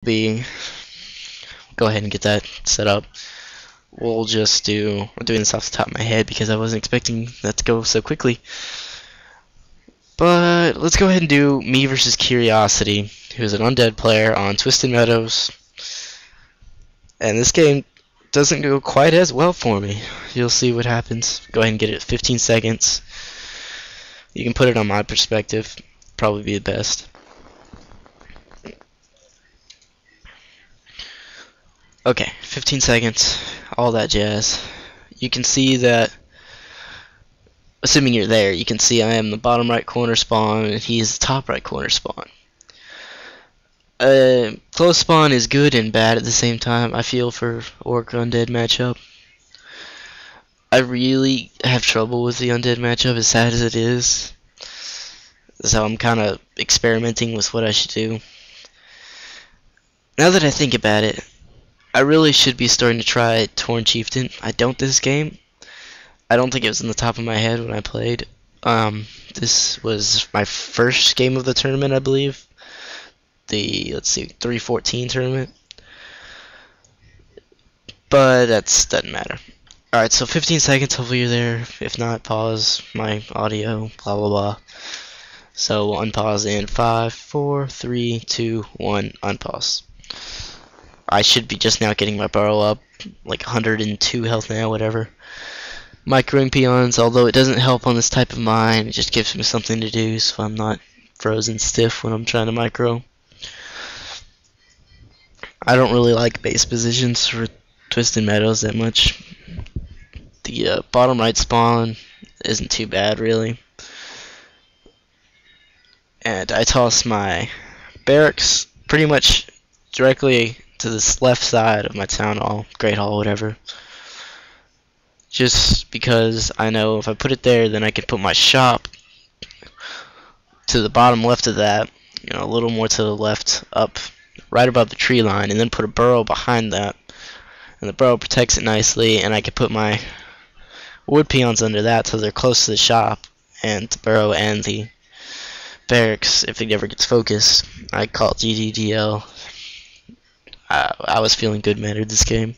Go ahead and get that set up. We're doing this off the top of my head because I wasn't expecting that to go so quickly. But let's go ahead and do me versus Curiosity, who's an undead player on Twisted Meadows. And this game doesn't go quite as well for me. You'll see what happens. Go ahead and get it 15 seconds. You can put it on my perspective. Probably be the best. Okay, 15 seconds, all that jazz. You can see that, assuming you're there, you can see I am the bottom right corner spawn and he is the top right corner spawn. Close spawn is good and bad at the same time, I feel, for Orc Undead matchup. I really have trouble with the Undead matchup, as sad as it is. So I'm kind of experimenting with what I should do. Now that I think about it, I really should be starting to try Torn Chieftain. I don't this game. I don't think it was in the top of my head when I played. This was my first game of the tournament, I believe. The, let's see, 314 tournament. But that doesn't matter. Alright, so 15 seconds, hopefully you're there. If not, pause my audio, blah blah blah. So we'll unpause in 5, 4, 3, 2, 1, unpause. I should be just now getting my burrow up, like 102 health now, whatever. Microing peons, although it doesn't help on this type of mine, it just gives me something to do so I'm not frozen stiff when I'm trying to micro. I don't really like base positions for Twisted Meadows that much. The bottom right spawn isn't too bad, really. And I toss my barracks pretty much directly to this left side of my town hall, great hall, whatever. Just because I know if I put it there, then I can put my shop to the bottom left of that, you know, a little more to the left, up right above the tree line, and then put a burrow behind that. And the burrow protects it nicely, and I can put my wood peons under that so they're close to the shop, and the burrow and the barracks, if it ever gets focused. I call it GDDL. I was feeling good mannered this game.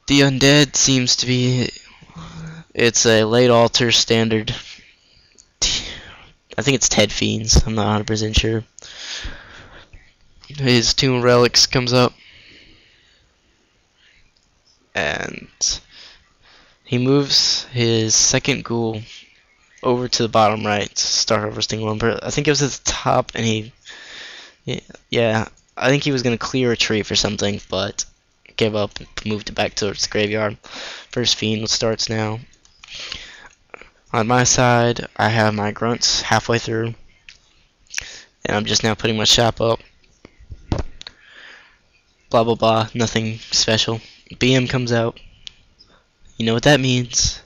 The undead seems to be, it's a late altar standard. I think it's Ted Fiends, I'm not 100% sure. His Tomb of Relics comes up, and he moves his second ghoul over to the bottom right to start harvesting lumber. I think it was at the top, and yeah, I think he was going to clear a tree for something, but gave up and moved it back towards the graveyard. First fiend starts now. On my side, I have my grunts halfway through, and I'm just now putting my shop up. Blah blah blah, nothing special. BM comes out. You know what that means?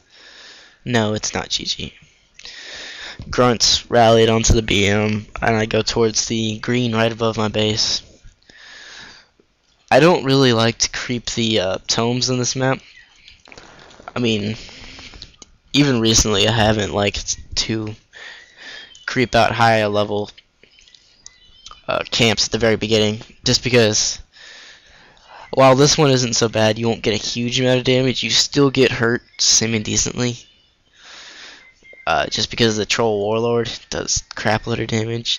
No, it's not GG. Grunts rallied onto the BM, and I go towards the green right above my base. I don't really like to creep the tomes on this map. I mean, even recently I haven't liked to creep out higher level camps at the very beginning, just because while this one isn't so bad, you won't get a huge amount of damage, you still get hurt semi-decently. Just because the Troll Warlord does crap load of damage.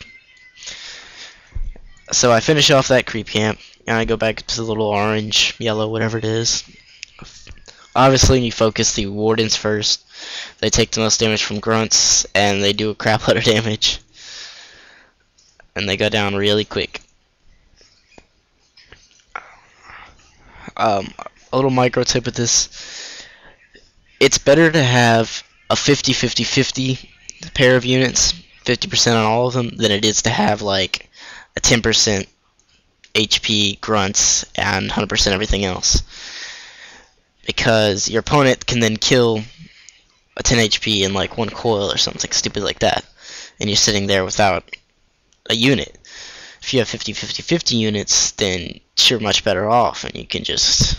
So I finish off that creep camp, and I go back to the little orange, yellow, whatever it is. Obviously, you focus the Wardens first. They take the most damage from grunts, and they do a crap load of damage. And they go down really quick. A little micro tip with this. It's better to have a 50-50-50 pair of units, 50% on all of them, than it is to have like a 10% HP grunts and 100% everything else. Because your opponent can then kill a 10 HP in like one coil or something stupid like that, and you're sitting there without a unit. If you have 50-50-50 units, then you're much better off, and you can just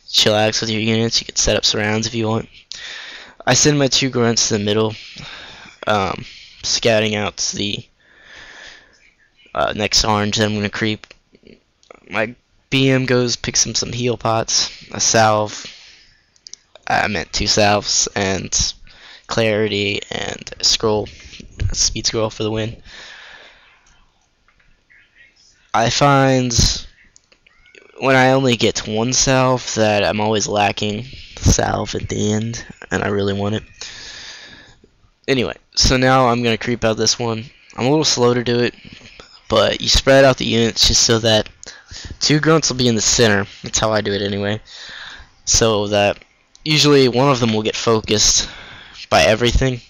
chillax with your units. You can set up surrounds if you want. I send my two grunts to the middle, scouting out the Next orange, then I'm gonna creep. My BM goes picks him some heal pots, a salve. I meant 2 salves and clarity and a scroll, a speed scroll for the win. I find when I only get 1 salve that I'm always lacking the salve at the end, and I really want it. Anyway, so now I'm gonna creep out this one. I'm a little slow to do it, but you spread out the units just so that 2 grunts will be in the center. That's how I do it anyway. So that usually one of them will get focused by everything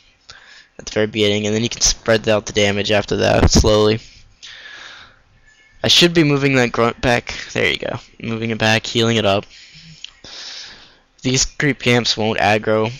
at the very beginning, and then you can spread out the damage after that slowly. I should be moving that grunt back. There you go. Moving it back, healing it up. These creep camps won't aggro